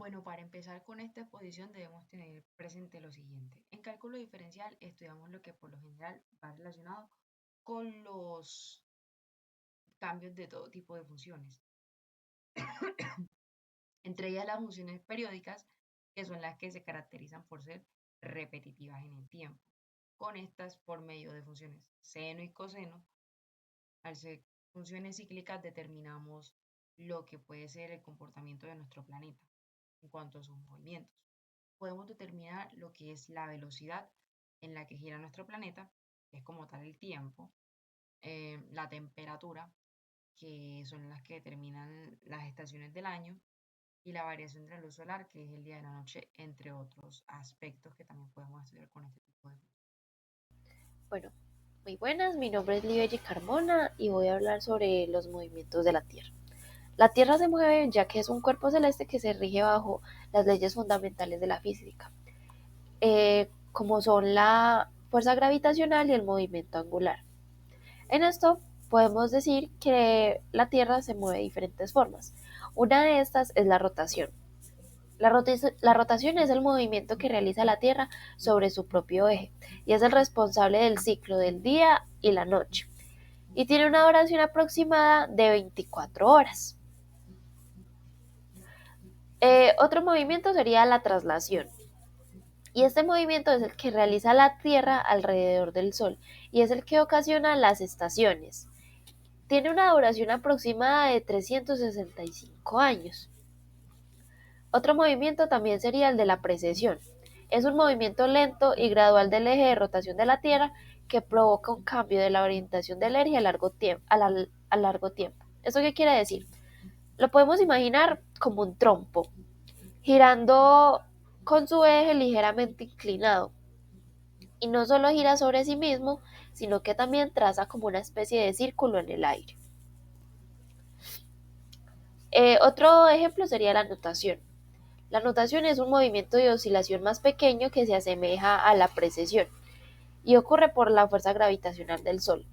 Bueno, para empezar con esta exposición debemos tener presente lo siguiente. En cálculo diferencial estudiamos lo que por lo general va relacionado con los cambios de todo tipo de funciones. Entre ellas las funciones periódicas, que son las que se caracterizan por ser repetitivas en el tiempo. Con estas, por medio de funciones seno y coseno, al ser funciones cíclicas determinamos lo que puede ser el comportamiento de nuestro planeta en cuanto a sus movimientos. Podemos determinar lo que es la velocidad en la que gira nuestro planeta, que es como tal el tiempo, la temperatura, que son las que determinan las estaciones del año, y la variación de la luz solar, que es el día y la noche, entre otros aspectos que también podemos estudiar con este tipo de... Bueno, muy buenas, mi nombre es Libelle Carmona y voy a hablar sobre los movimientos de la Tierra. La Tierra se mueve ya que es un cuerpo celeste que se rige bajo las leyes fundamentales de la física, como son la fuerza gravitacional y el movimiento angular. En esto podemos decir que la Tierra se mueve de diferentes formas. Una de estas es la rotación. La rotación es el movimiento que realiza la Tierra sobre su propio eje y es el responsable del ciclo del día y la noche. Y tiene una duración aproximada de 24 horas. Otro movimiento sería la traslación. Y este movimiento es el que realiza la Tierra alrededor del Sol y es el que ocasiona las estaciones. Tiene una duración aproximada de 365 años. Otro movimiento también sería el de la precesión. Es un movimiento lento y gradual del eje de rotación de la Tierra que provoca un cambio de la orientación del eje a largo tiempo. ¿Eso qué quiere decir? Lo podemos imaginar como un trompo, girando con su eje ligeramente inclinado. Y no solo gira sobre sí mismo, sino que también traza como una especie de círculo en el aire. Otro ejemplo sería la nutación. La nutación es un movimiento de oscilación más pequeño que se asemeja a la precesión y ocurre por la fuerza gravitacional del Sol.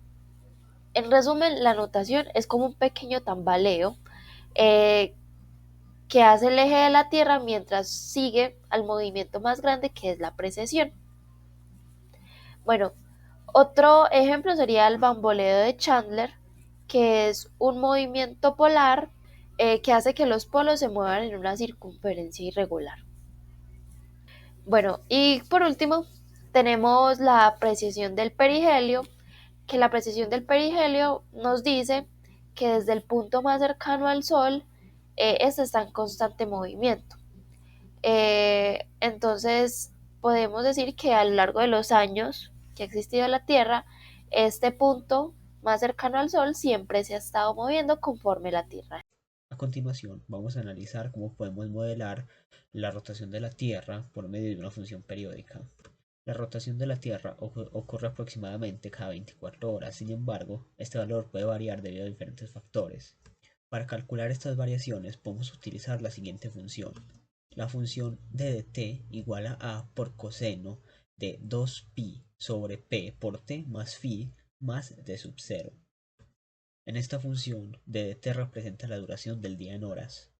En resumen, la nutación es como un pequeño tambaleo eh, que hace el eje de la Tierra mientras sigue al movimiento más grande que es la precesión. Bueno, otro ejemplo sería el bamboleo de Chandler, que es un movimiento polar que hace que los polos se muevan en una circunferencia irregular. Bueno, y por último tenemos la precesión del perihelio, que la precesión del perihelio nos dice que desde el punto más cercano al Sol, este está en constante movimiento. Entonces, podemos decir que a lo largo de los años que ha existido la Tierra, este punto más cercano al Sol siempre se ha estado moviendo conforme la Tierra. A continuación, vamos a analizar cómo podemos modelar la rotación de la Tierra por medio de una función periódica. La rotación de la Tierra ocurre aproximadamente cada 24 horas, sin embargo, este valor puede variar debido a diferentes factores. Para calcular estas variaciones podemos utilizar la siguiente función. La función d de t igual a por coseno de 2pi sobre p por t más phi más d sub 0. En esta función, d de t representa la duración del día en horas.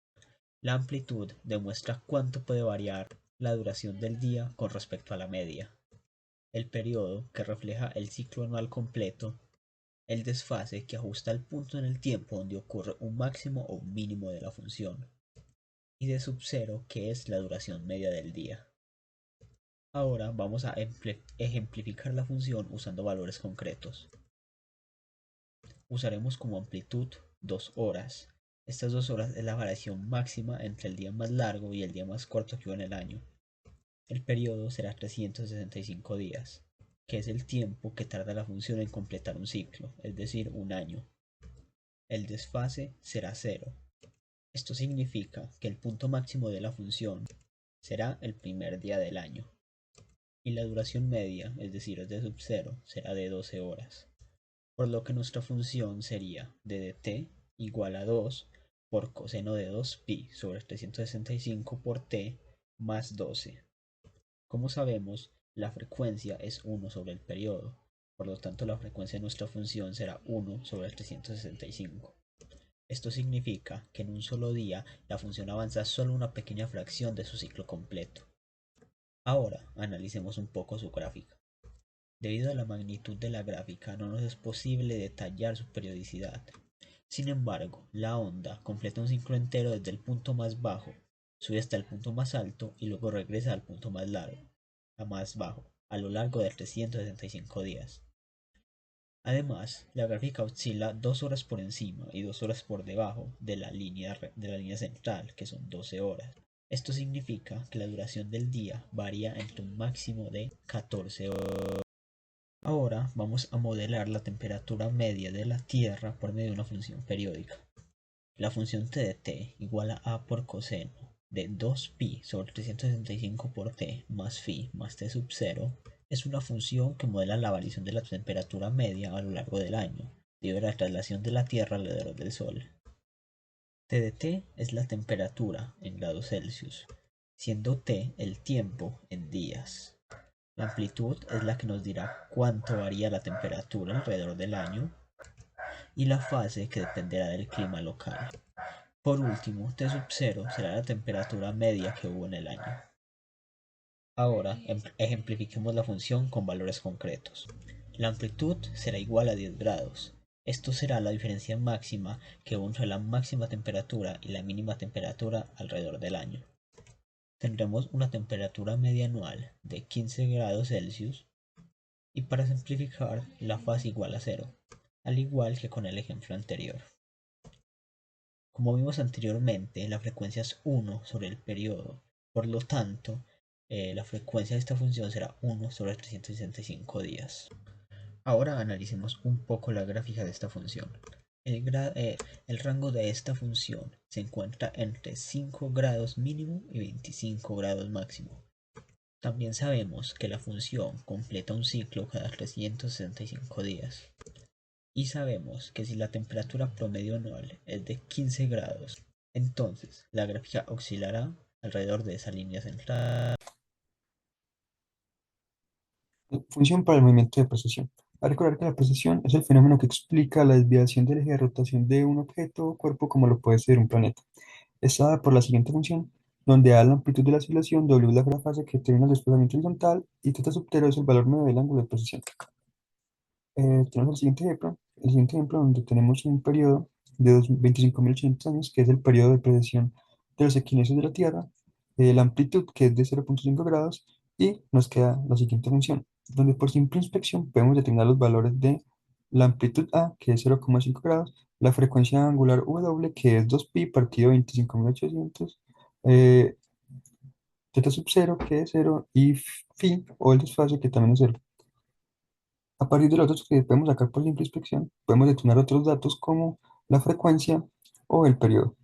La amplitud demuestra cuánto puede variar la duración del día con respecto a la media. El periodo, que refleja el ciclo anual completo. El desfase, que ajusta el punto en el tiempo donde ocurre un máximo o un mínimo de la función. Y d sub 0, que es la duración media del día. Ahora vamos a ejemplificar la función usando valores concretos. Usaremos como amplitud 2 horas. Estas 2 horas es la variación máxima entre el día más largo y el día más corto que hubo en el año. El periodo será 365 días, que es el tiempo que tarda la función en completar un ciclo, es decir, un año. El desfase será cero. Esto significa que el punto máximo de la función será el primer día del año. Y la duración media, es decir, d sub 0, será de 12 horas. Por lo que nuestra función sería d de t igual a 2 por coseno de 2pi sobre 365 por t más 12. Como sabemos, la frecuencia es 1 sobre el periodo, por lo tanto la frecuencia de nuestra función será 1 sobre 365. Esto significa que en un solo día la función avanza solo una pequeña fracción de su ciclo completo. Ahora analicemos un poco su gráfica. Debido a la magnitud de la gráfica no nos es posible detallar su periodicidad. Sin embargo, la onda completa un ciclo entero desde el punto más bajo, sube hasta el punto más alto y luego regresa al punto más largo, a más bajo, a lo largo de 365 días. Además, la gráfica oscila 2 horas por encima y 2 horas por debajo de la línea central, que son 12 horas. Esto significa que la duración del día varía entre un máximo de 14 horas. Ahora vamos a modelar la temperatura media de la Tierra por medio de una función periódica. La función t de t igual a por coseno de 2pi sobre 365 por t más phi más t sub 0 es una función que modela la variación de la temperatura media a lo largo del año, debido a la traslación de la Tierra alrededor del Sol. T de t es la temperatura en grados Celsius, siendo t el tiempo en días. La amplitud es la que nos dirá cuánto varía la temperatura alrededor del año y la fase que dependerá del clima local. Por último, T sub 0 será la temperatura media que hubo en el año. Ahora ejemplifiquemos la función con valores concretos. La amplitud será igual a 10 grados. Esto será la diferencia máxima que hubo entre la máxima temperatura y la mínima temperatura alrededor del año. Tendremos una temperatura media anual de 15 grados Celsius y para simplificar la fase igual a 0, al igual que con el ejemplo anterior. Como vimos anteriormente, la frecuencia es 1 sobre el periodo, por lo tanto, la frecuencia de esta función será 1 sobre 365 días. Ahora analicemos un poco la gráfica de esta función. El rango de esta función se encuentra entre 5 grados mínimo y 25 grados máximo. También sabemos que la función completa un ciclo cada 365 días. Y sabemos que si la temperatura promedio anual es de 15 grados, entonces la gráfica oscilará alrededor de esa línea central. Función para el movimiento de precesión. A recordar que la precesión es el fenómeno que explica la desviación del eje de rotación de un objeto o cuerpo como lo puede ser un planeta. Está dada por la siguiente función, donde A es la amplitud de la oscilación, W es la fase que determina el desplazamiento horizontal y θ sub 0 es el valor medio del ángulo de precesión. Tenemos el siguiente ejemplo donde tenemos un periodo de 25.800 años, que es el periodo de precesión de los equinoccios de la Tierra, la amplitud que es de 0,5 grados y nos queda la siguiente función, donde por simple inspección podemos determinar los valores de la amplitud A, que es 0,5 grados, la frecuencia angular W, que es 2pi partido 25.800, θ sub 0, que es 0, y phi, o el desfase, que también es 0. A partir de los datos que podemos sacar por simple inspección, podemos determinar otros datos como la frecuencia o el periodo.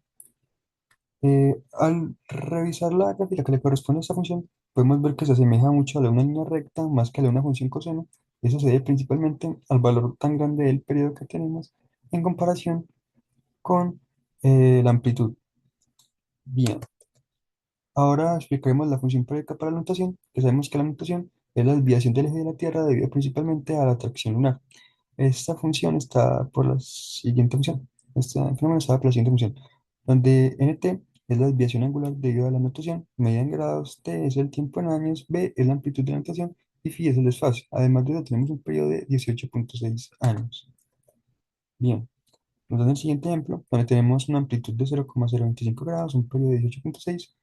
Al revisar la gráfica que le corresponde a esta función, podemos ver que se asemeja mucho a la de una línea recta más que a la de una función coseno. Eso se debe principalmente al valor tan grande del periodo que tenemos en comparación con la amplitud. Bien, ahora explicaremos la función periódica para la nutación, que sabemos que la nutación es la desviación del eje de la Tierra debido principalmente a la atracción lunar. Esta función está por la siguiente función. Este fenómeno está por la siguiente función, donde nt es la desviación angular debido a la nutación, medida en grados, t es el tiempo en años, b es la amplitud de la nutación y phi es el desfase. Además de eso, tenemos un periodo de 18,6 años. Bien, nos dan el siguiente ejemplo, donde tenemos una amplitud de 0,025 grados, un periodo de 18,6.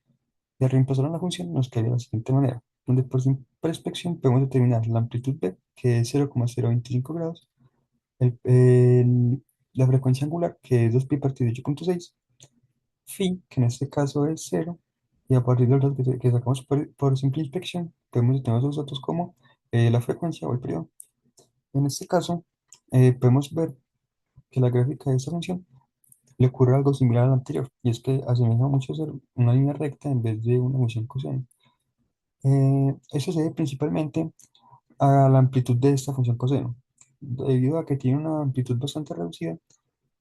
Y al reemplazar a la función nos queda de la siguiente manera, donde por simple inspección podemos determinar la amplitud b, que es 0,025 grados, el- el- la frecuencia angular, que es 2pi partido 8,6, phi, que en este caso es 0, y a partir de los datos que sacamos por simple inspección, podemos obtener esos datos como la frecuencia o el periodo. En este caso, podemos ver que la gráfica de esta función le ocurre algo similar a la anterior, y es que asemeja mucho a ser una línea recta en vez de una función coseno. Eso se debe principalmente a la amplitud de esta función coseno. Debido a que tiene una amplitud bastante reducida,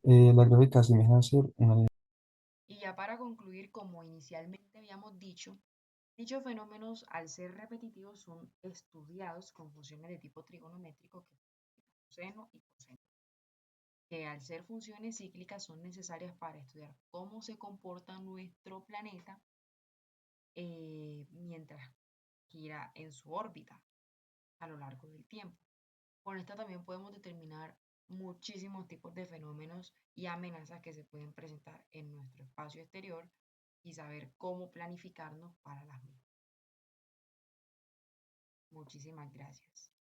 la gráfica asemeja ser una línea. Y ya para concluir, como inicialmente habíamos dicho, dichos fenómenos, al ser repetitivos, son estudiados con funciones de tipo trigonométrico, que son seno y coseno. que al ser funciones cíclicas son necesarias para estudiar cómo se comporta nuestro planeta mientras gira en su órbita a lo largo del tiempo. Con esta también podemos determinar muchísimos tipos de fenómenos y amenazas que se pueden presentar en nuestro espacio exterior y saber cómo planificarnos para las mismas. Muchísimas gracias.